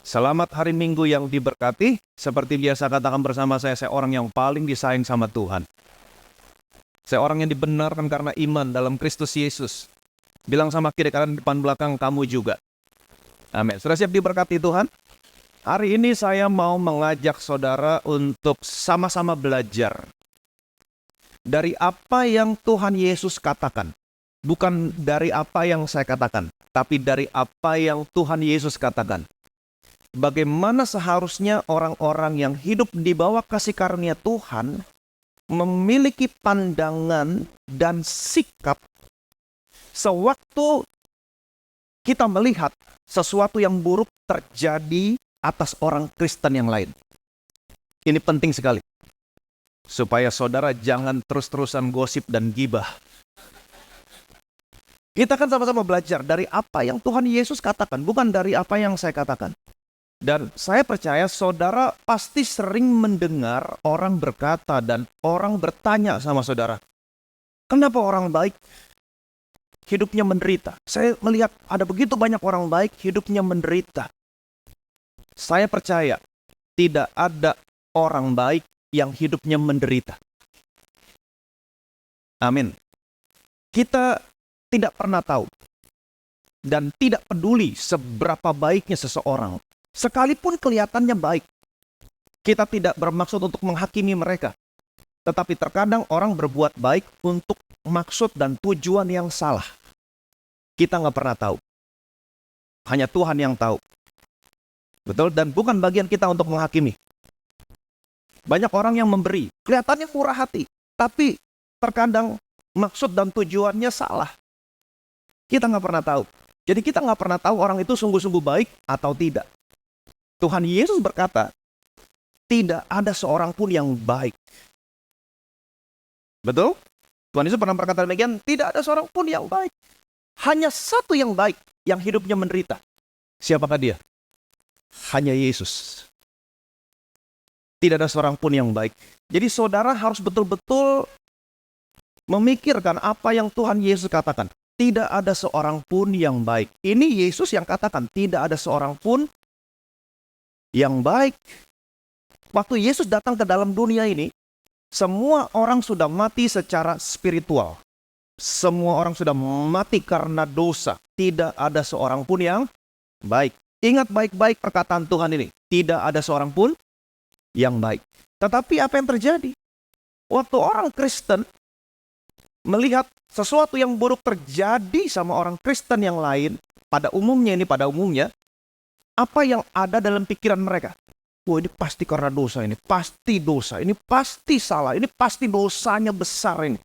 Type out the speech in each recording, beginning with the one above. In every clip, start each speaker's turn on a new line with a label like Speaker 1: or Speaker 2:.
Speaker 1: Selamat hari Minggu yang diberkati. Seperti biasa katakan bersama saya orang yang paling disayang sama Tuhan. Saya orang yang dibenarkan karena iman dalam Kristus Yesus. Bilang sama kiri kanan depan belakang, kamu juga. Amin. Sudah siap diberkati Tuhan? Hari ini saya mau mengajak saudara untuk sama-sama belajar dari apa yang Tuhan Yesus katakan. Bukan dari apa yang saya katakan, tapi dari apa yang Tuhan Yesus katakan. Bagaimana seharusnya orang-orang yang hidup di bawah kasih karunia Tuhan memiliki pandangan dan sikap sewaktu kita melihat sesuatu yang buruk terjadi atas orang Kristen yang lain. Ini penting sekali, supaya saudara jangan terus-terusan gosip dan gibah. Kita kan sama-sama belajar dari apa yang Tuhan Yesus katakan, bukan dari apa yang saya katakan. Dan saya percaya saudara pasti sering mendengar orang berkata dan orang bertanya sama saudara, kenapa orang baik hidupnya menderita? Saya melihat ada begitu banyak orang baik hidupnya menderita. Saya percaya tidak ada orang baik yang hidupnya menderita. Amin. Kita tidak pernah tahu dan tidak peduli seberapa baiknya seseorang. Sekalipun kelihatannya baik, kita tidak bermaksud untuk menghakimi mereka. Tetapi terkadang orang berbuat baik untuk maksud dan tujuan yang salah. Kita nggak pernah tahu. Hanya Tuhan yang tahu. Betul? Dan bukan bagian kita untuk menghakimi. Banyak orang yang memberi, kelihatannya murah hati. Tapi terkadang maksud dan tujuannya salah. Kita nggak pernah tahu. Jadi kita nggak pernah tahu orang itu sungguh-sungguh baik atau tidak. Tuhan Yesus berkata, tidak ada seorang pun yang baik. Betul? Tuhan Yesus pernah berkata demikian, tidak ada seorang pun yang baik. Hanya satu yang baik, yang hidupnya menderita. Siapakah dia? Hanya Yesus. Tidak ada seorang pun yang baik. Jadi saudara harus betul-betul memikirkan apa yang Tuhan Yesus katakan. Tidak ada seorang pun yang baik. Ini Yesus yang katakan, tidak ada seorang pun yang baik. Waktu Yesus datang ke dalam dunia ini, semua orang sudah mati secara spiritual. Semua orang sudah mati karena dosa. Tidak ada seorang pun yang baik. Ingat baik-baik perkataan Tuhan ini. Tidak ada seorang pun yang baik. Tetapi apa yang terjadi? Waktu orang Kristen melihat sesuatu yang buruk terjadi sama orang Kristen yang lain, pada umumnya, apa yang ada dalam pikiran mereka? Wah, ini pasti karena dosa, ini pasti dosa, ini pasti salah, ini pasti dosanya besar ini.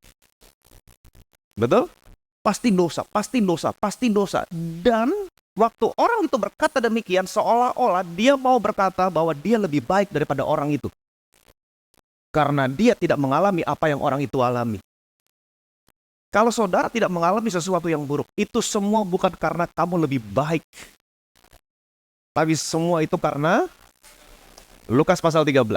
Speaker 1: Betul? Pasti dosa, pasti dosa, pasti dosa. Dan waktu orang itu berkata demikian, seolah-olah dia mau berkata bahwa dia lebih baik daripada orang itu. Karena dia tidak mengalami apa yang orang itu alami. Kalau saudara tidak mengalami sesuatu yang buruk, itu semua bukan karena kamu lebih baik. Tapi semua itu karena Lukas pasal 13.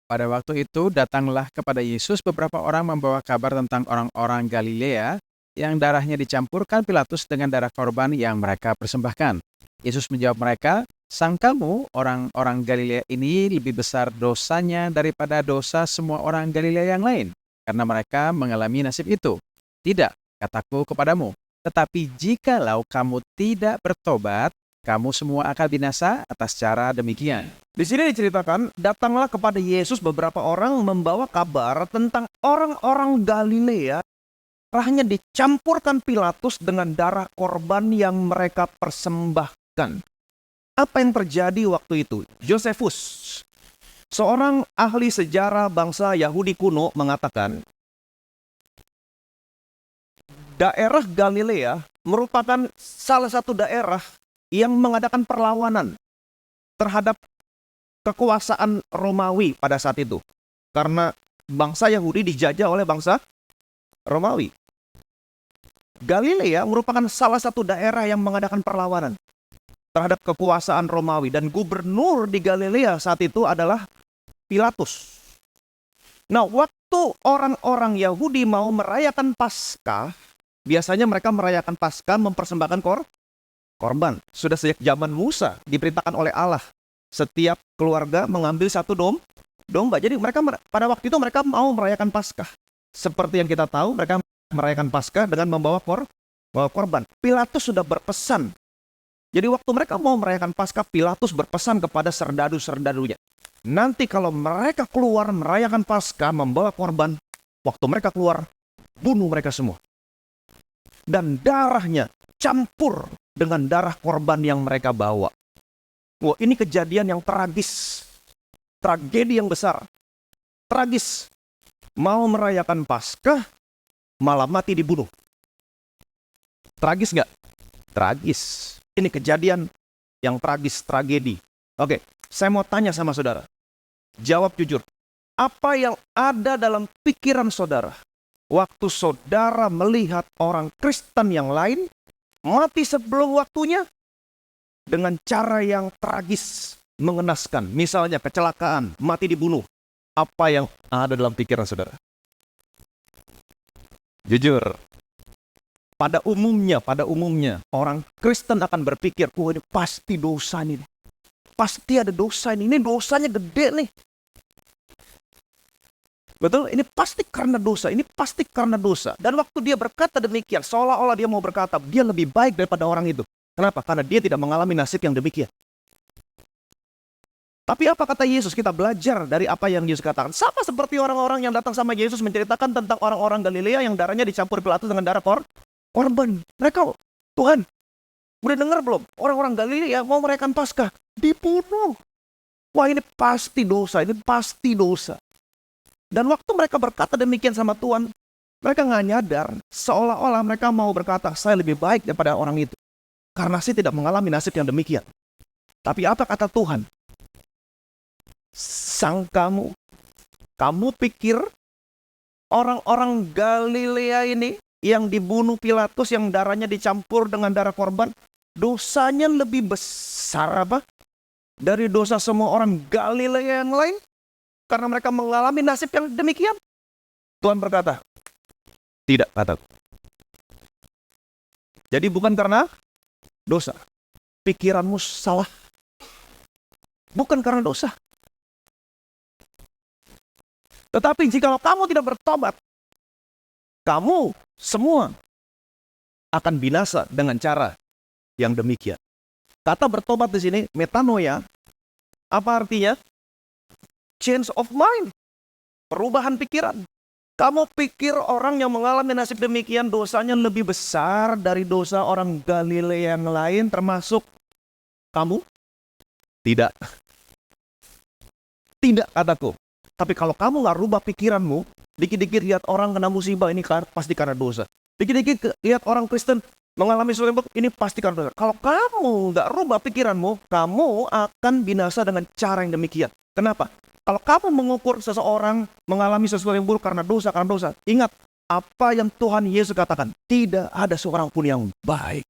Speaker 2: Pada waktu itu datanglah kepada Yesus beberapa orang membawa kabar tentang orang-orang Galilea yang darahnya dicampurkan Pilatus dengan darah korban yang mereka persembahkan. Yesus menjawab mereka, sangkamu orang-orang Galilea ini lebih besar dosanya daripada dosa semua orang Galilea yang lain, karena mereka mengalami nasib itu. Tidak, kataku kepadamu, tetapi jikalau kamu tidak bertobat, kamu semua akan binasa atas cara demikian.
Speaker 1: Di sini diceritakan, datanglah kepada Yesus beberapa orang membawa kabar tentang orang-orang Galilea. Darahnya dicampurkan Pilatus dengan darah korban yang mereka persembahkan. Apa yang terjadi waktu itu? Josephus, seorang ahli sejarah bangsa Yahudi kuno, mengatakan daerah Galilea merupakan salah satu daerah yang mengadakan perlawanan terhadap kekuasaan Romawi pada saat itu. Karena bangsa Yahudi dijajah oleh bangsa Romawi. Galilea merupakan salah satu daerah yang mengadakan perlawanan terhadap kekuasaan Romawi. Dan gubernur di Galilea saat itu adalah Pilatus. Nah, waktu orang-orang Yahudi mau merayakan Paskah, biasanya mereka merayakan Paskah mempersembahkan korban. Sudah sejak zaman Musa diperintahkan oleh Allah. Setiap keluarga mengambil satu domba. Jadi pada waktu itu mereka mau merayakan Paskah. Seperti yang kita tahu, mereka merayakan Paskah dengan membawa korban. Pilatus sudah berpesan. Jadi waktu mereka mau merayakan Paskah, Pilatus berpesan kepada serdadu-serdadunya. Nanti kalau mereka keluar merayakan Paskah membawa korban, waktu mereka keluar, bunuh mereka semua. Dan darahnya campur dengan darah korban yang mereka bawa. Wah, ini kejadian yang tragis. Tragedi yang besar. Tragis. Mau merayakan Paskah, malah mati dibunuh. Tragis nggak? Tragis. Ini kejadian yang tragis, tragedi. Oke, saya mau tanya sama saudara. Jawab jujur. Apa yang ada dalam pikiran saudara waktu saudara melihat orang Kristen yang lain mati sebelum waktunya dengan cara yang tragis, mengenaskan? Misalnya kecelakaan, mati dibunuh. Apa yang ada dalam pikiran saudara? Jujur. Pada umumnya orang Kristen akan berpikir, wah ini pasti dosa ini. Pasti ada dosa ini dosanya gede nih. Betul? Ini pasti karena dosa, ini pasti karena dosa. Dan waktu dia berkata demikian, seolah-olah dia mau berkata, dia lebih baik daripada orang itu. Kenapa? Karena dia tidak mengalami nasib yang demikian. Tapi apa kata Yesus? Kita belajar dari apa yang Yesus katakan. Sama seperti orang-orang yang datang sama Yesus menceritakan tentang orang-orang Galilea yang darahnya dicampur Pilatus dengan darah korban. Mereka, Tuhan, udah dengar belum? Orang-orang Galilea mau merayakan Paskah, dibunuh. Wah, ini pasti dosa, ini pasti dosa. Dan waktu mereka berkata demikian sama Tuhan, mereka nggak nyadar, seolah-olah mereka mau berkata, saya lebih baik daripada orang itu. Karena saya tidak mengalami nasib yang demikian. Tapi apa kata Tuhan? Kamu pikir orang-orang Galilea ini yang dibunuh Pilatus, yang darahnya dicampur dengan darah korban, dosanya lebih besar apa dari dosa semua orang Galilea yang lain? Karena mereka mengalami nasib yang demikian. Tuhan berkata, tidak, kataku. Jadi bukan karena dosa. Pikiranmu salah. Bukan karena dosa. Tetapi jika kamu tidak bertobat, kamu semua akan binasa dengan cara yang demikian. Kata bertobat di sini, metanoia, apa artinya? Change of mind. Perubahan pikiran. Kamu pikir orang yang mengalami nasib demikian dosanya lebih besar dari dosa orang Galilea yang lain termasuk kamu? Tidak. Tidak, kataku. Tapi kalau kamu nggak rubah pikiranmu, dikit-dikit lihat orang kena musibah, ini pasti karena dosa. Dikit-dikit lihat orang Kristen mengalami sesuatu, ini pasti karena dosa. Kalau kamu nggak rubah pikiranmu, kamu akan binasa dengan cara yang demikian. Kenapa? Kalau kamu mengukur seseorang mengalami sesuatu yang buruk karena dosa, ingat apa yang Tuhan Yesus katakan. Tidak ada seorang pun yang baik.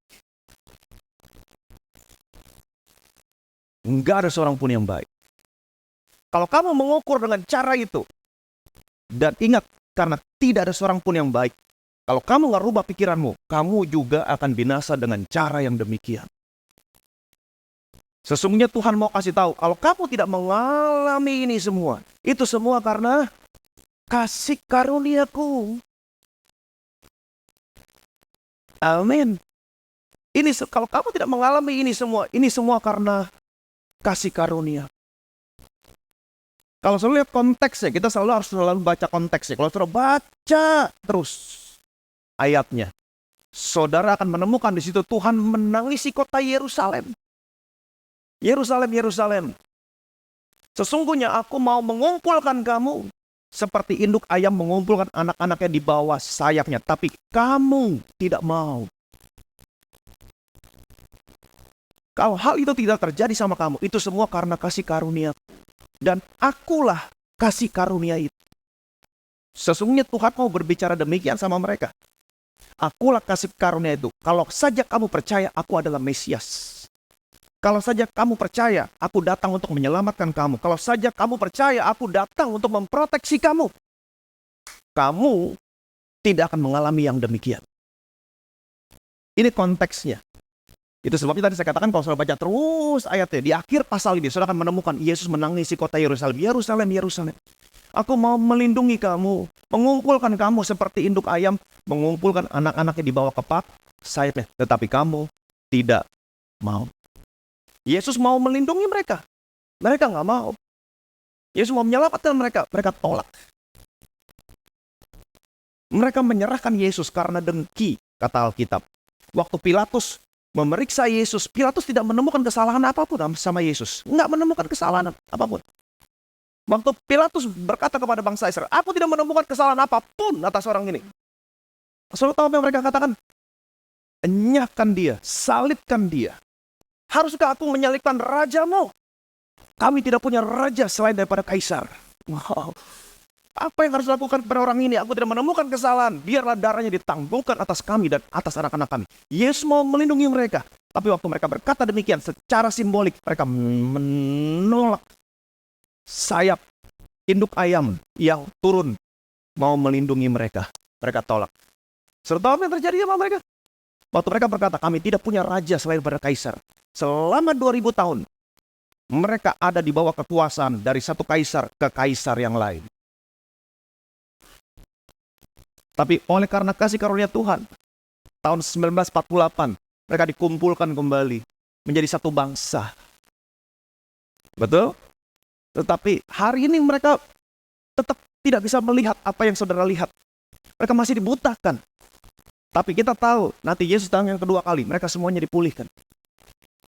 Speaker 1: Enggak ada seorang pun yang baik. Kalau kamu mengukur dengan cara itu, dan ingat, karena tidak ada seorang pun yang baik. Kalau kamu nggak rubah pikiranmu, kamu juga akan binasa dengan cara yang demikian. Sesungguhnya Tuhan mau kasih tahu, kalau kamu tidak mengalami ini semua, itu semua karena kasih karuniaku. Amin. Kalau kamu tidak mengalami ini semua karena kasih karunia. Kalau selalu lihat konteksnya, kita harus selalu baca konteksnya. Kalau saudara baca terus ayatnya, saudara akan menemukan di situ Tuhan menangisi kota Yerusalem. Yerusalem. Sesungguhnya aku mau mengumpulkan kamu seperti induk ayam mengumpulkan anak-anaknya di bawah sayapnya. Tapi kamu tidak mau. Kalau hal itu tidak terjadi sama kamu, itu semua karena kasih karunia. Dan akulah kasih karunia itu. Sesungguhnya Tuhan mau berbicara demikian sama mereka. Akulah kasih karunia itu. Kalau saja kamu percaya aku adalah Mesias. Kalau saja kamu percaya, aku datang untuk menyelamatkan kamu. Kalau saja kamu percaya, aku datang untuk memproteksi kamu. Kamu tidak akan mengalami yang demikian. Ini konteksnya. Itu sebabnya tadi saya katakan kalau saudara baca terus ayatnya, di akhir pasal ini saudara akan menemukan Yesus menangisi kota Yerusalem. Yerusalem, Yerusalem. Aku mau melindungi kamu, mengumpulkan kamu seperti induk ayam, mengumpulkan anak-anaknya di bawah kepak sayapnya. Tetapi kamu tidak mau. Yesus mau melindungi mereka. Mereka nggak mau. Yesus mau menyelamatkan mereka. Mereka tolak. Mereka menyerahkan Yesus karena dengki, kata Alkitab. Waktu Pilatus memeriksa Yesus, Pilatus tidak menemukan kesalahan apapun sama Yesus. Nggak menemukan kesalahan apapun. Waktu Pilatus berkata kepada bangsa Israel, aku tidak menemukan kesalahan apapun atas orang ini. Saudara tahu apa yang mereka katakan? Enyahkan dia, salibkan dia. Haruskah aku menyalibkan rajamu? Kami tidak punya raja selain daripada kaisar. Wow. Apa yang harus dilakukan kepada orang ini? Aku tidak menemukan kesalahan. Biarlah darahnya ditanggungkan atas kami dan atas anak-anak kami. Yesus mau melindungi mereka. Tapi waktu mereka berkata demikian, secara simbolik, mereka menolak sayap induk ayam yang turun mau melindungi mereka. Mereka tolak. Serta apa yang terjadi sama mereka? Waktu mereka berkata, kami tidak punya raja selain daripada kaisar. Selama 2000 tahun, mereka ada di bawah kekuasaan dari satu kaisar ke kaisar yang lain. Tapi oleh karena kasih karunia Tuhan, tahun 1948, mereka dikumpulkan kembali menjadi satu bangsa. Betul? Tetapi hari ini mereka tetap tidak bisa melihat apa yang saudara lihat. Mereka masih dibutakan. Tapi kita tahu, nanti Yesus datang yang kedua kali, mereka semuanya dipulihkan.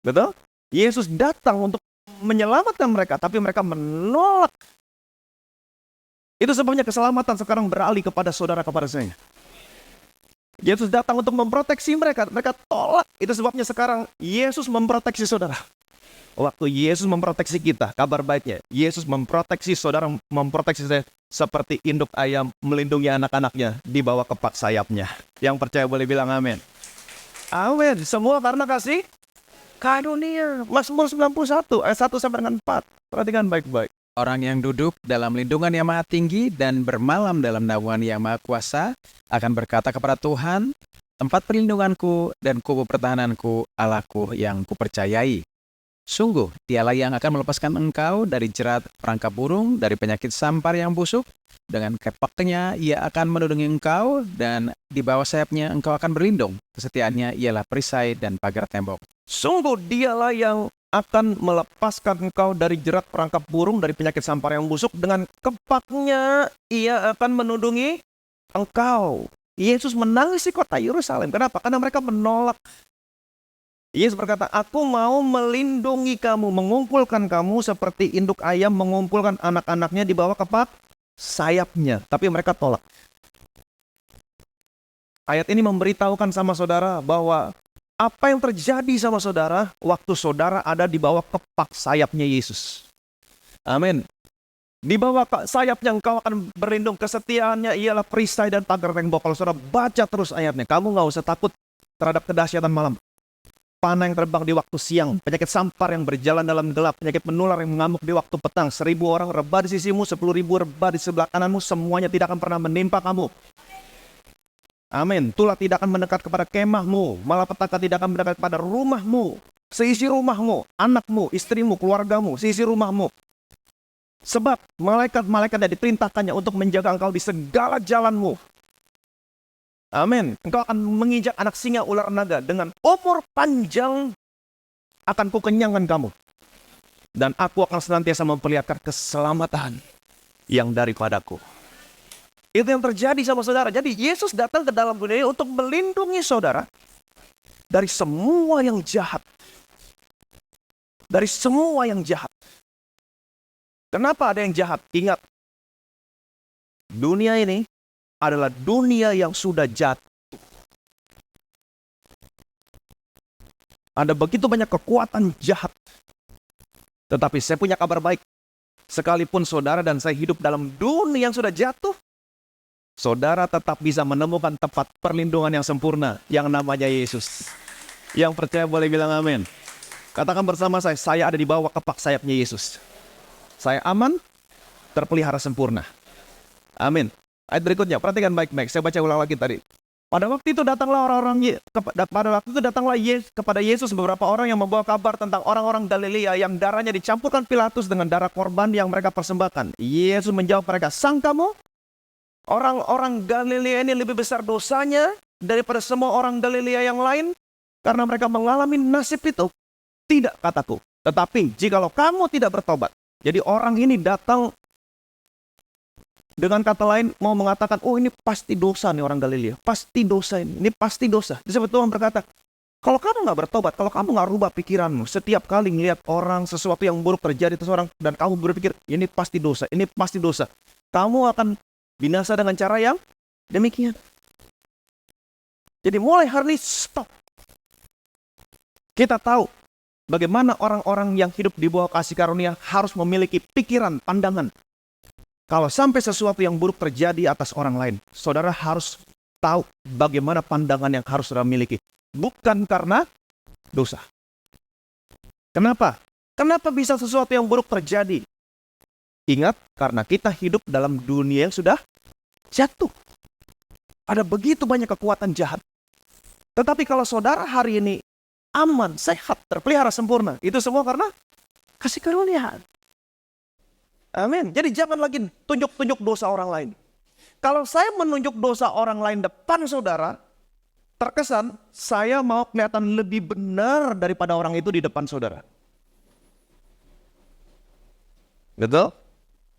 Speaker 1: Betul? Yesus datang untuk menyelamatkan mereka, tapi mereka menolak. Itu sebabnya keselamatan sekarang beralih kepada saudara, kepada saya. Yesus datang untuk memproteksi mereka, mereka tolak. Itu sebabnya sekarang Yesus memproteksi saudara. Waktu Yesus memproteksi kita, kabar baiknya, Yesus memproteksi saudara, memproteksi saya seperti induk ayam melindungi anak-anaknya di bawah kepak sayapnya. Yang percaya boleh bilang amin. Amin. Semua karena kasih karunia. Mazmur 91 ayat 1 sampai dengan 4. Perhatikan baik-baik.
Speaker 2: Orang yang duduk dalam lindungan yang maha tinggi dan bermalam dalam naungan yang maha kuasa akan berkata kepada Tuhan, tempat perlindunganku dan kubu pertahananku, Allahku yang kupercayai. Sungguh, dialah yang akan melepaskan engkau dari jerat perangkap burung, dari penyakit sampar yang busuk. Dengan kepaknya ia akan melindungi engkau, dan di bawah sayapnya engkau akan berlindung. Kesetiaannya ialah perisai dan pagar tembok.
Speaker 1: Sungguh dialah yang akan melepaskan engkau dari jerat perangkap burung, dari penyakit sampar yang busuk. Dengan kepaknya ia akan melindungi engkau. Yesus menangisi kota Yerusalem. Kenapa? Karena mereka menolak. Yesus berkata, aku mau melindungi kamu, mengumpulkan kamu seperti induk ayam mengumpulkan anak-anaknya di bawah kepak sayapnya. Tapi mereka tolak. Ayat ini memberitahukan sama saudara bahwa apa yang terjadi sama saudara waktu saudara ada di bawah kepak sayapnya Yesus. Amin. Di bawah sayapnya engkau akan berlindung. Kesetiaannya ialah perisai dan pagar tembok. Kalau saudara baca terus ayatnya, kamu gak usah takut terhadap kedahsyatan malam. Panah yang terbang di waktu siang, penyakit sampar yang berjalan dalam gelap, penyakit menular yang mengamuk di waktu petang, 1000 orang rebah di sisimu, 10.000 rebah di sebelah kananmu, semuanya tidak akan pernah menimpa kamu. Amin. Tulah tidak akan mendekat kepada kemahmu, malapetaka tidak akan mendekat kepada rumahmu, seisi rumahmu, anakmu, istrimu, keluargamu, seisi rumahmu. Sebab malaikat-malaikat yang diperintahkannya untuk menjaga engkau di segala jalanmu. Amin. Engkau akan menginjak anak singa ular naga. Dengan umur panjang akan kukenyangkan kamu. Dan aku akan senantiasa memperlihatkan keselamatan yang daripadaku. Itu yang terjadi sama saudara. Jadi Yesus datang ke dalam dunia untuk melindungi saudara dari semua yang jahat. Dari semua yang jahat. Kenapa ada yang jahat? Ingat, dunia ini adalah dunia yang sudah jatuh. Ada begitu banyak kekuatan jahat. Tetapi saya punya kabar baik. Sekalipun saudara dan saya hidup dalam dunia yang sudah jatuh, saudara tetap bisa menemukan tempat perlindungan yang sempurna yang namanya Yesus. Yang percaya boleh bilang amin. Katakan bersama saya ada di bawah kepak sayapnya Yesus. Saya aman, terpelihara sempurna. Amin. Ayat berikutnya, perhatikan baik-baik. Saya baca ulang lagi tadi. Pada waktu itu datanglah kepada Yesus beberapa orang yang membawa kabar tentang orang-orang Galilea yang darahnya dicampurkan Pilatus dengan darah korban yang mereka persembahkan. Yesus menjawab mereka, "Sangkamu orang-orang Galilea ini lebih besar dosanya daripada semua orang Galilea yang lain karena mereka mengalami nasib itu? Tidak, kataku. Tetapi jikalau kamu tidak bertobat." Jadi orang ini datang dengan kata lain mau mengatakan, oh ini pasti dosa nih orang Galilea. Pasti dosa ini pasti dosa. Disebut Tuhan berkata, kalau kamu nggak bertobat, kalau kamu nggak rubah pikiranmu, setiap kali ngelihat orang, sesuatu yang buruk terjadi atas orang, dan kamu berpikir, ini pasti dosa, ini pasti dosa. Kamu akan binasa dengan cara yang demikian. Jadi mulai hari ini, stop. Kita tahu bagaimana orang-orang yang hidup di bawah kasih karunia harus memiliki pikiran, pandangan. Kalau sampai sesuatu yang buruk terjadi atas orang lain, saudara harus tahu bagaimana pandangan yang harus saudara miliki. Bukan karena dosa. Kenapa? Kenapa bisa sesuatu yang buruk terjadi? Ingat, karena kita hidup dalam dunia yang sudah jatuh. Ada begitu banyak kekuatan jahat. Tetapi kalau saudara hari ini aman, sehat, terpelihara sempurna, itu semua karena kasih karunia. Amin. Jadi jangan lagi tunjuk-tunjuk dosa orang lain. Kalau saya menunjuk dosa orang lain depan saudara, terkesan saya mau kelihatan lebih benar daripada orang itu di depan saudara. Betul?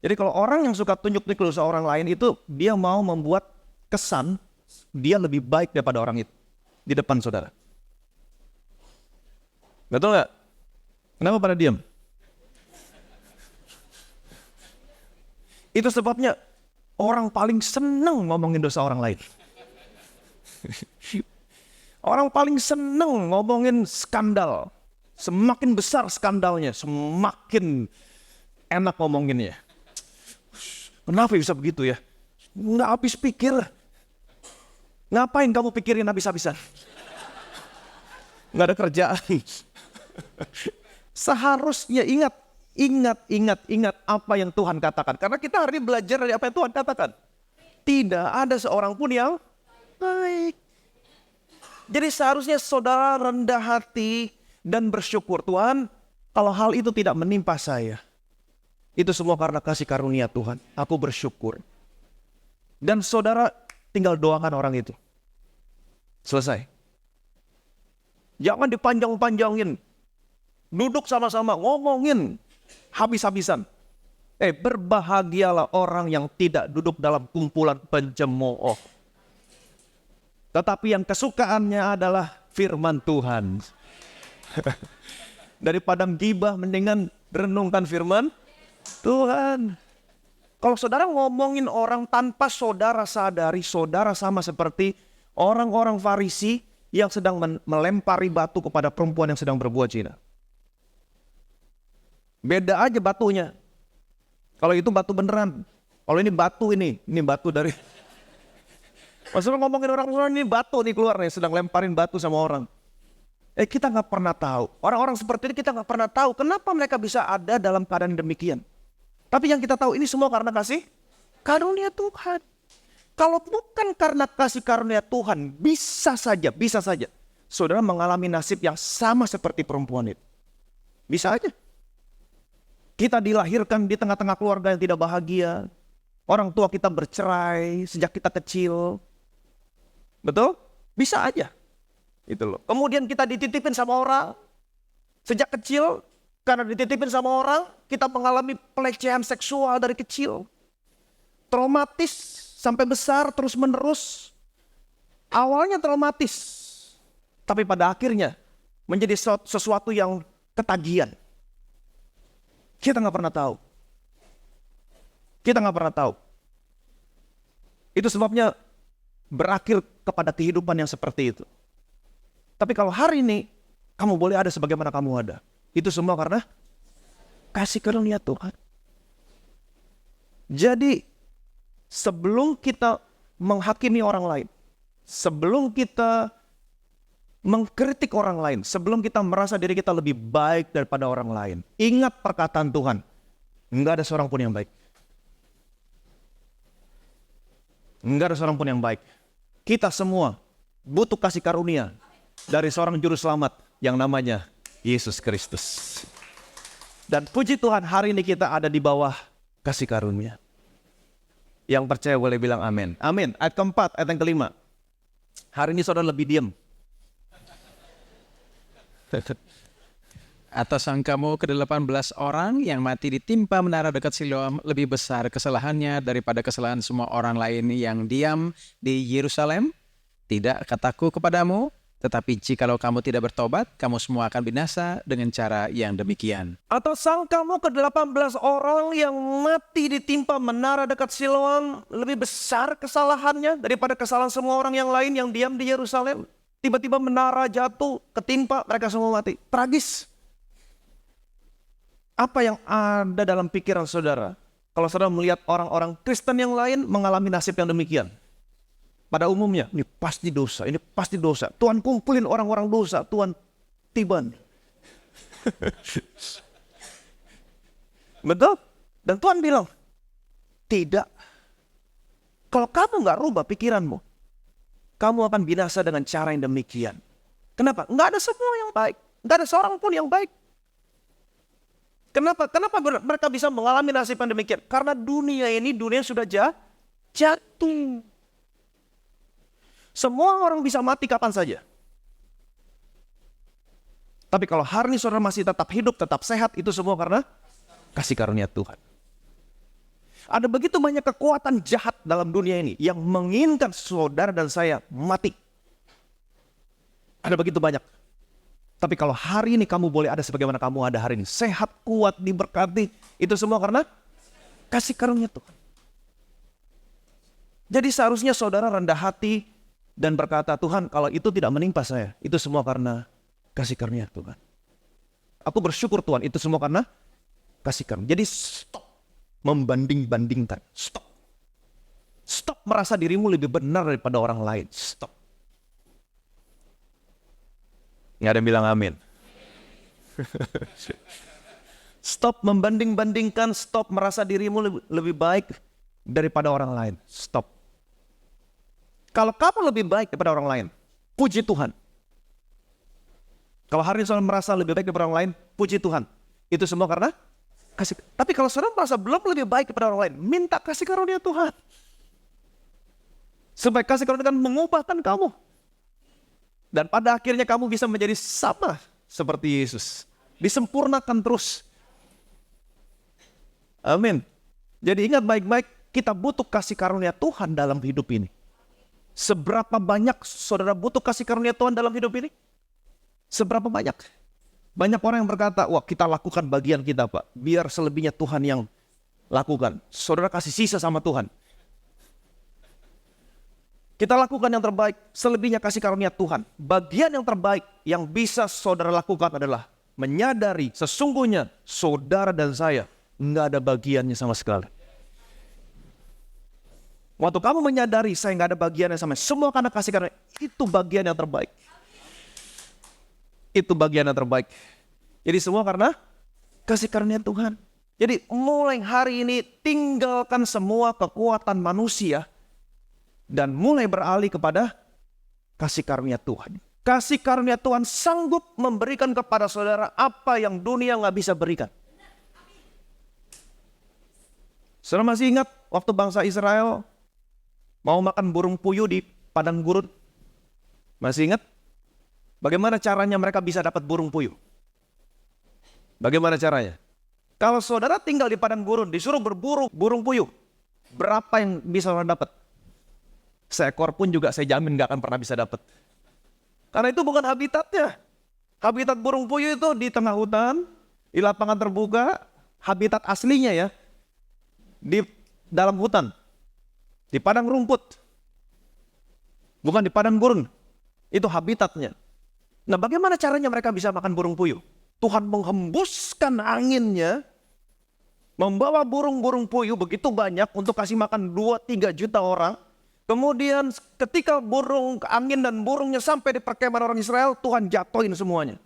Speaker 1: Jadi kalau orang yang suka tunjuk-tunjuk dosa orang lain itu, dia mau membuat kesan dia lebih baik daripada orang itu di depan saudara. Betul nggak? Kenapa pada diam? Itu sebabnya orang paling senang ngomongin dosa orang lain. Orang paling senang ngomongin skandal. Semakin besar skandalnya, semakin enak ngomonginnya. Kenapa bisa begitu ya? Nggak habis pikir. Ngapain kamu pikirin habis-habisan? Nggak ada kerjaan. Seharusnya ingat apa yang Tuhan katakan. Karena kita hari ini belajar dari apa yang Tuhan katakan. Tidak ada seorang pun yang baik. Jadi seharusnya saudara rendah hati dan bersyukur. Tuhan, kalau hal itu tidak menimpa saya, itu semua karena kasih karunia Tuhan. Aku bersyukur. Dan saudara tinggal doakan orang itu. Selesai. Jangan dipanjang-panjangin. Duduk sama-sama ngomongin habis-habisan. Berbahagialah orang yang tidak duduk dalam kumpulan pencemooh, tetapi yang kesukaannya adalah firman Tuhan. Daripada gibah, mendingan renungkan firman Tuhan. Kalau saudara ngomongin orang tanpa saudara sadari, saudara sama seperti orang-orang Farisi yang sedang melempari batu kepada perempuan yang sedang berbuat zina. Beda aja batunya. Kalau itu batu beneran. Kalau ini batu dari... Maksudnya ngomongin orang ini batu nih keluar nih, sedang lemparin batu sama orang. Kita nggak pernah tahu. Orang-orang seperti ini kita nggak pernah tahu kenapa mereka bisa ada dalam keadaan demikian. Tapi yang kita tahu ini semua karena kasih karunia Tuhan. Kalau bukan karena kasih karunia Tuhan, bisa saja, saudara mengalami nasib yang sama seperti perempuan itu. Bisa aja. Kita dilahirkan di tengah-tengah keluarga yang tidak bahagia. Orang tua kita bercerai sejak kita kecil. Betul? Bisa aja. Itu loh. Kemudian kita dititipin sama orang. Sejak kecil, karena dititipin sama orang, kita mengalami pelecehan seksual dari kecil. Traumatis sampai besar terus menerus. Awalnya traumatis. Tapi pada akhirnya menjadi sesuatu yang ketagihan. Kita nggak pernah tahu. Itu sebabnya berakhir kepada kehidupan yang seperti itu. Tapi kalau hari ini kamu boleh ada sebagaimana kamu ada, itu semua karena kasih karunia Tuhan. Jadi sebelum kita menghakimi orang lain, sebelum kita mengkritik orang lain, sebelum kita merasa diri kita lebih baik daripada orang lain, ingat perkataan Tuhan, enggak ada seorang pun yang baik. Enggak ada seorang pun yang baik. Kita semua butuh kasih karunia dari seorang juru selamat yang namanya Yesus Kristus. Dan puji Tuhan, hari ini kita ada di bawah kasih karunia. Yang percaya boleh bilang amin. Amin. Ayat keempat, ayat yang kelima. Hari ini saudara lebih diam.
Speaker 2: Atau sangkamu ke-18 orang yang mati ditimpa menara dekat Siloam lebih besar kesalahannya daripada kesalahan semua orang lain yang diam di Yerusalem? Tidak, kataku kepadamu, tetapi jikalau kamu tidak bertobat, kamu semua akan binasa dengan cara yang demikian.
Speaker 1: Atau sangkamu ke-18 orang yang mati ditimpa menara dekat Siloam lebih besar kesalahannya daripada kesalahan semua orang yang lain yang diam di Yerusalem? Tiba-tiba menara jatuh, ketimpa, mereka semua mati. Tragis. Apa yang ada dalam pikiran saudara kalau saudara melihat orang-orang Kristen yang lain mengalami nasib yang demikian? Pada umumnya, ini pasti dosa, ini pasti dosa. Tuhan kumpulin orang-orang dosa, Tuhan tiban. Betul? Dan Tuhan bilang, tidak. Kalau kamu nggak rubah pikiranmu, kamu akan binasa dengan cara yang demikian. Kenapa? Nggak ada semua yang baik. Nggak ada seorang pun yang baik. Kenapa? Kenapa mereka bisa mengalami nasib yang demikian? Karena dunia ini, dunia sudah jatuh. Semua orang bisa mati kapan saja. Tapi kalau hari ini saudara masih tetap hidup, tetap sehat, itu semua karena kasih karunia Tuhan. Ada begitu banyak kekuatan jahat dalam dunia ini yang menginginkan saudara dan saya mati. Ada begitu banyak. Tapi kalau hari ini kamu boleh ada sebagaimana kamu ada hari ini, sehat, kuat, diberkati, itu semua karena kasih karunia Tuhan. Jadi seharusnya saudara rendah hati dan berkata, Tuhan, kalau itu tidak menimpa saya, itu semua karena kasih karunia Tuhan. Aku bersyukur Tuhan, itu semua karena kasih karunia. Jadi stop membanding-bandingkan. Stop. Stop merasa dirimu lebih benar daripada orang lain. Stop. Nggak ada yang bilang amin. Stop membanding-bandingkan, stop merasa dirimu lebih baik daripada orang lain. Stop. Kalau kamu lebih baik daripada orang lain, puji Tuhan. Kalau hari ini saudara merasa lebih baik daripada orang lain, puji Tuhan. Itu semua karena kasih. Tapi kalau saudara merasa belum lebih baik daripada orang lain, minta kasih karunia Tuhan. Supaya kasih karunia Tuhan mengubahkan kamu. Dan pada akhirnya kamu bisa menjadi sama seperti Yesus. Disempurnakan terus. Amin. Jadi ingat baik-baik, kita butuh kasih karunia Tuhan dalam hidup ini. Seberapa banyak saudara butuh kasih karunia Tuhan dalam hidup ini? Seberapa banyak? Banyak orang yang berkata, wah kita lakukan bagian kita Pak. Biar selebihnya Tuhan yang lakukan. Saudara kasih sisa sama Tuhan. Kita lakukan yang terbaik, selebihnya kasih karunia Tuhan. Bagian yang terbaik yang bisa saudara lakukan adalah menyadari sesungguhnya saudara dan saya nggak ada bagiannya sama sekali. Waktu kamu menyadari saya nggak ada bagiannya sama, semua karena kasih karunia, itu bagian yang terbaik. Itu bagian yang terbaik. Jadi semua karena kasih karunia Tuhan. Jadi mulai hari ini tinggalkan semua kekuatan manusia dan mulai beralih kepada kasih karunia Tuhan. Kasih karunia Tuhan sanggup memberikan kepada saudara apa yang dunia nggak bisa berikan. Saudara masih ingat waktu bangsa Israel mau makan burung puyuh di padang gurun? Masih ingat? Bagaimana caranya mereka bisa dapat burung puyuh? Bagaimana caranya? Kalau saudara tinggal di padang gurun, disuruh berburu burung puyuh, berapa yang bisa saudara dapat? Seekor pun juga saya jamin gak akan pernah bisa dapat. Karena itu bukan habitatnya. Habitat burung puyuh itu di tengah hutan, di lapangan terbuka, habitat aslinya ya. Di dalam hutan, di padang rumput. Bukan di padang gurun. Itu habitatnya. Nah bagaimana caranya mereka bisa makan burung puyuh? Tuhan menghembuskan anginnya, membawa burung-burung puyuh begitu banyak untuk kasih makan 2-3 juta orang. Kemudian ketika burung angin dan burungnya sampai di perkemahan orang Israel, Tuhan jatuhin semuanya.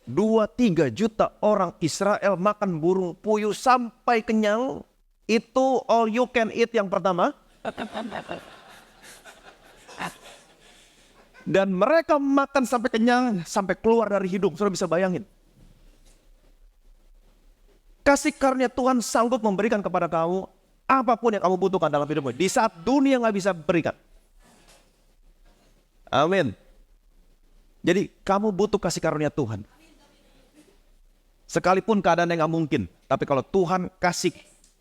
Speaker 1: 2-3 juta orang Israel makan burung puyuh sampai kenyang. Itu all you can eat yang pertama. Dan mereka makan sampai kenyang, sampai keluar dari hidung. Saudara bisa bayangin. Kasih karunia Tuhan sanggup memberikan kepada kamu apapun yang kamu butuhkan dalam hidupmu. Di saat dunia nggak bisa berikan. Amin. Jadi kamu butuh kasih karunia Tuhan. Sekalipun keadaan yang nggak mungkin. Tapi kalau Tuhan kasih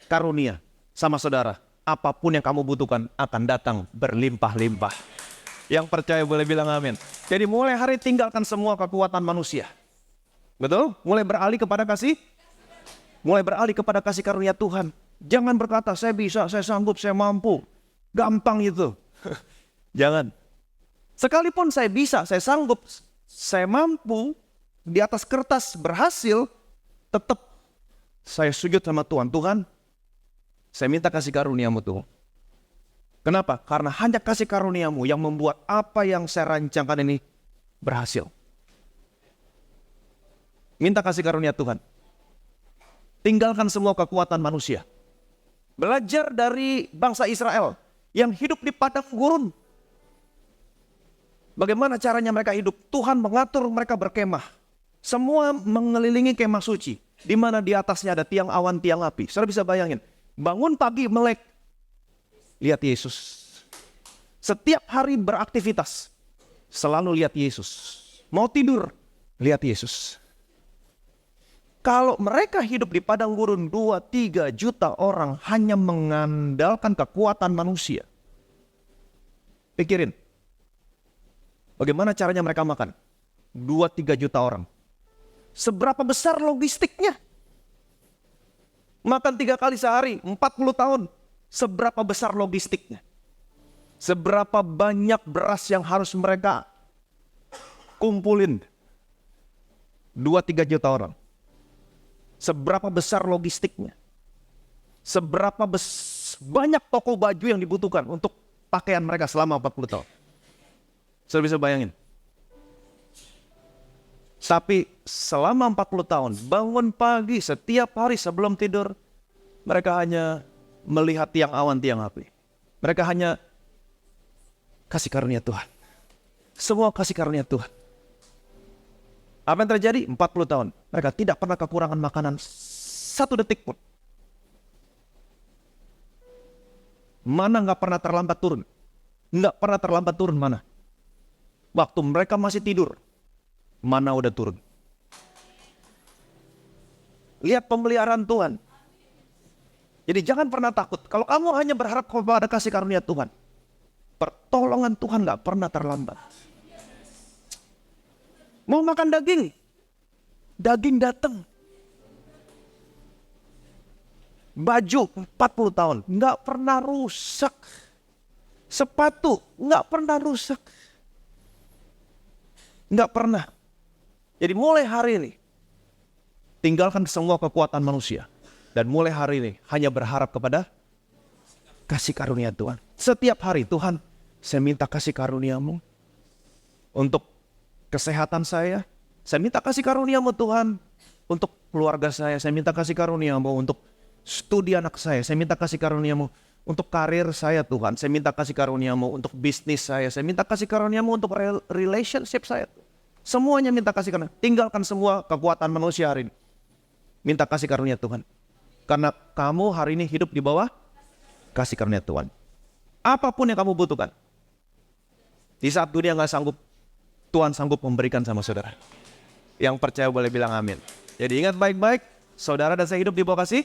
Speaker 1: karunia sama saudara, apapun yang kamu butuhkan akan datang berlimpah-limpah. Yang percaya boleh bilang amin. Jadi mulai hari tinggalkan semua kekuatan manusia. Betul? Mulai beralih kepada kasih karunia Tuhan. Jangan berkata, saya bisa, saya sanggup, saya mampu. Gampang itu. Jangan. Sekalipun saya bisa, saya sanggup, saya mampu, di atas kertas berhasil, tetap saya sujud sama Tuhan. Tuhan, saya minta kasih karuniamu Tuhan. Kenapa? Karena hanya kasih karuniamu yang membuat apa yang saya rancangkan ini berhasil. Minta kasih karunia Tuhan. Tinggalkan semua kekuatan manusia. Belajar dari bangsa Israel yang hidup di padang gurun. Bagaimana caranya mereka hidup? Tuhan mengatur mereka berkemah. Semua mengelilingi kemah suci. Di mana di atasnya ada tiang awan, tiang api. Saudara bisa bayangin. Bangun pagi melek. Lihat Yesus. Setiap hari beraktivitas. Selalu lihat Yesus. Mau tidur. Lihat Yesus. Kalau mereka hidup di padang gurun 2-3 juta orang hanya mengandalkan kekuatan manusia. Pikirin. Bagaimana caranya mereka makan? 2-3 juta orang. Seberapa besar logistiknya? Makan 3 kali sehari, 40 tahun. Seberapa besar logistiknya? Seberapa banyak beras yang harus mereka kumpulin? 2-3 juta orang. Seberapa besar logistiknya? Seberapa banyak toko baju yang dibutuhkan untuk pakaian mereka selama 40 tahun? Saya bisa bayangin. Tapi selama 40 tahun, bangun pagi setiap hari sebelum tidur, mereka hanya melihat tiang awan, tiang api. Mereka hanya kasih karunia Tuhan. Semua kasih karunia Tuhan. Apa yang terjadi? 40 tahun. Mereka tidak pernah kekurangan makanan 1 detik pun. Mana nggak pernah terlambat turun. Nggak pernah terlambat turun mana. Waktu mereka masih tidur, mana udah turun. Lihat pemeliharaan Tuhan. Jadi jangan pernah takut. Kalau kamu hanya berharap kepada kasih karunia Tuhan, pertolongan Tuhan nggak pernah terlambat. Mau makan daging? Daging datang. Baju 40 tahun nggak pernah rusak. Sepatu nggak pernah rusak. Nggak pernah. Jadi mulai hari ini, tinggalkan semua kekuatan manusia. Dan mulai hari ini, hanya berharap kepada kasih karunia Tuhan. Setiap hari, Tuhan, saya minta kasih karuniamu. Untuk kesehatan saya minta kasih karuniamu Tuhan. Untuk keluarga saya minta kasih karuniamu. Untuk studi anak saya minta kasih karuniamu. Untuk karir saya Tuhan, saya minta kasih karuniamu. Untuk bisnis saya minta kasih karuniamu. Untuk relationship saya, semuanya minta kasih karunia. Tinggalkan semua kekuatan manusia hari ini. Minta kasih karunia Tuhan. Karena kamu hari ini hidup di bawah kasih karunia Tuhan. Apapun yang kamu butuhkan, di saat dunia gak sanggup, Tuhan sanggup memberikan sama saudara. Yang percaya boleh bilang amin. Jadi ingat baik-baik, saudara dan saya hidup di bawah kasih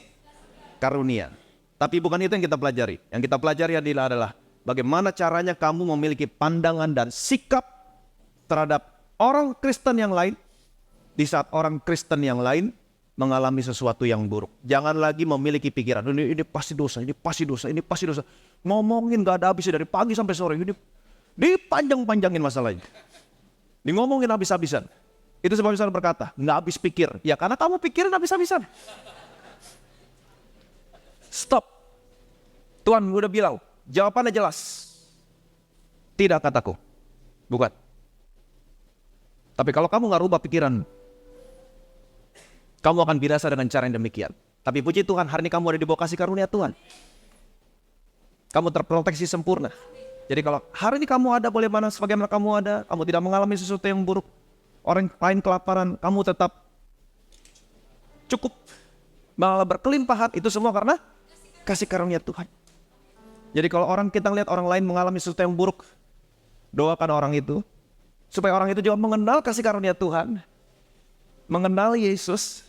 Speaker 1: karunia. Tapi bukan itu yang kita pelajari. Yang kita pelajari adalah bagaimana caranya kamu memiliki pandangan dan sikap terhadap orang Kristen yang lain di saat orang Kristen yang lain mengalami sesuatu yang buruk. Jangan lagi memiliki pikiran, ini pasti dosa, ini pasti dosa, ini pasti dosa. Ngomongin gak ada habisnya dari pagi sampai sore. Ini dipanjang-panjangin masalahnya. Ngomongin habis-habisan. Itu sebabnya saya berkata, gak habis pikir. Ya karena kamu pikirin habis-habisan. Stop. Tuhan udah bilang, jawabannya jelas. Tidak kataku. Bukan. Tapi kalau kamu gak rubah pikiran, kamu akan binasa dengan cara yang demikian. Tapi puji Tuhan, hari ini kamu ada di bawah kasih karunia Tuhan. Kamu terproteksi sempurna. Jadi kalau hari ini kamu ada boleh mana sebagaimana kamu ada, kamu tidak mengalami sesuatu yang buruk, orang lain kelaparan, kamu tetap cukup, malah berkelimpahan, itu semua karena kasih karunia Tuhan. Jadi kalau kita lihat orang lain mengalami sesuatu yang buruk, doakan orang itu, supaya orang itu juga mengenal kasih karunia Tuhan, mengenal Yesus,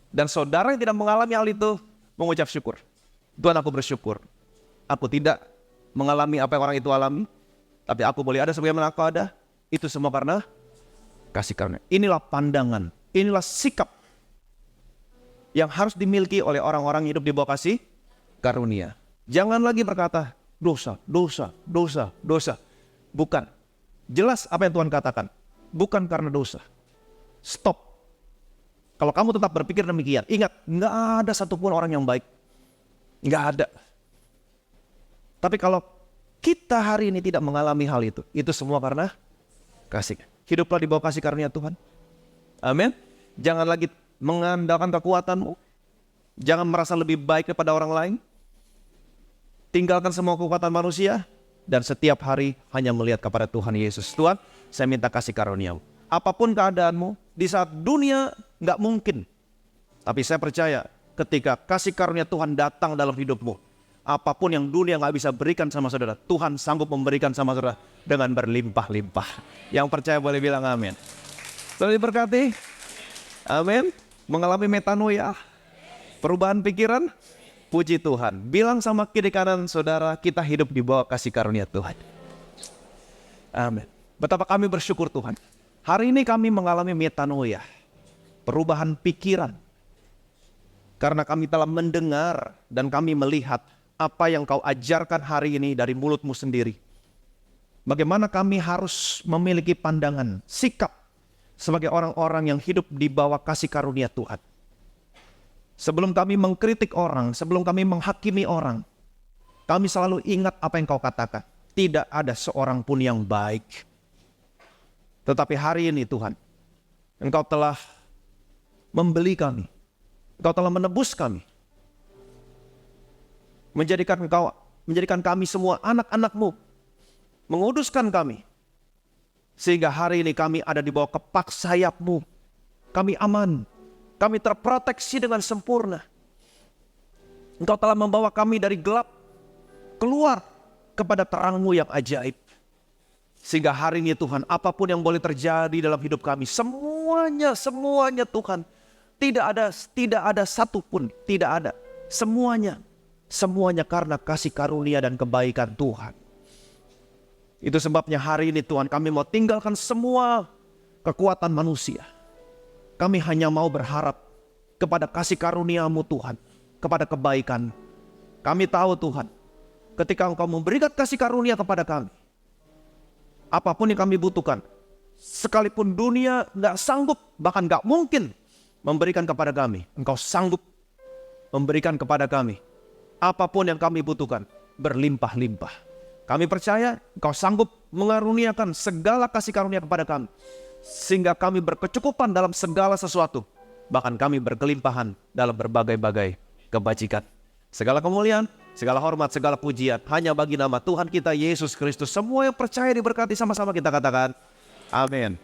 Speaker 1: dan saudara yang tidak mengalami hal itu, mengucap syukur. Tuhan, aku bersyukur. Aku tidak mengalami apa yang orang itu alami, tapi aku boleh ada sebagaimana aku ada. Itu semua karena kasih karunia. Inilah pandangan, inilah sikap yang harus dimiliki oleh orang-orang hidup di bawah kasih karunia. Jangan lagi berkata, dosa, dosa, dosa, dosa. Bukan. Jelas apa yang Tuhan katakan. Bukan karena dosa. Stop. Kalau kamu tetap berpikir demikian, ingat, nggak ada satupun orang yang baik. Nggak ada. Tapi kalau kita hari ini tidak mengalami hal itu semua karena kasih. Hiduplah di bawah kasih karunia Tuhan. Amin. Jangan lagi mengandalkan kekuatanmu. Jangan merasa lebih baik daripada orang lain. Tinggalkan semua kekuatan manusia. Dan setiap hari hanya melihat kepada Tuhan Yesus. Tuhan, saya minta kasih karunia-Mu. Apapun keadaanmu, di saat dunia nggak mungkin. Tapi saya percaya ketika kasih karunia Tuhan datang dalam hidupmu, apapun yang dunia nggak bisa berikan sama saudara, Tuhan sanggup memberikan sama saudara dengan berlimpah-limpah. Yang percaya boleh bilang amin. Saudara diberkati. Amin. Mengalami metanoia, perubahan pikiran. Puji Tuhan. Bilang sama kiri kanan saudara, kita hidup di bawah kasih karunia Tuhan. Amin. Betapa kami bersyukur Tuhan. Hari ini kami mengalami metanoia, perubahan pikiran. Karena kami telah mendengar dan kami melihat apa yang Kau ajarkan hari ini dari mulut-Mu sendiri. Bagaimana kami harus memiliki pandangan, sikap sebagai orang-orang yang hidup di bawah kasih karunia Tuhan. Sebelum kami mengkritik orang, sebelum kami menghakimi orang, kami selalu ingat apa yang Kau katakan. Tidak ada seorang pun yang baik. Tetapi hari ini Tuhan, Engkau telah membeli kami. Engkau telah menebus kami. Menjadikan kami semua anak-anak-Mu. Menguduskan kami. Sehingga hari ini kami ada di bawah kepak sayap-Mu. Kami aman. Kami terproteksi dengan sempurna. Engkau telah membawa kami dari gelap keluar kepada terang-Mu yang ajaib. Sehingga hari ini Tuhan, apapun yang boleh terjadi dalam hidup kami, semuanya Tuhan. Tidak ada satupun, tidak ada. Semuanya karena kasih karunia dan kebaikan Tuhan. Itu sebabnya hari ini Tuhan, kami mau tinggalkan semua kekuatan manusia. Kami hanya mau berharap kepada kasih karunia-Mu Tuhan, kepada kebaikan. Kami tahu Tuhan, ketika Engkau memberikan kasih karunia kepada kami, apapun yang kami butuhkan, sekalipun dunia gak sanggup, bahkan gak mungkin memberikan kepada kami, Engkau sanggup memberikan kepada kami. Apapun yang kami butuhkan, berlimpah-limpah. Kami percaya Engkau sanggup mengaruniakan segala kasih karunia kepada kami. Sehingga kami berkecukupan dalam segala sesuatu. Bahkan kami berkelimpahan dalam berbagai-bagai kebajikan. Segala kemuliaan, segala hormat, segala pujian hanya bagi nama Tuhan kita Yesus Kristus. Semua yang percaya diberkati, sama-sama kita katakan amin.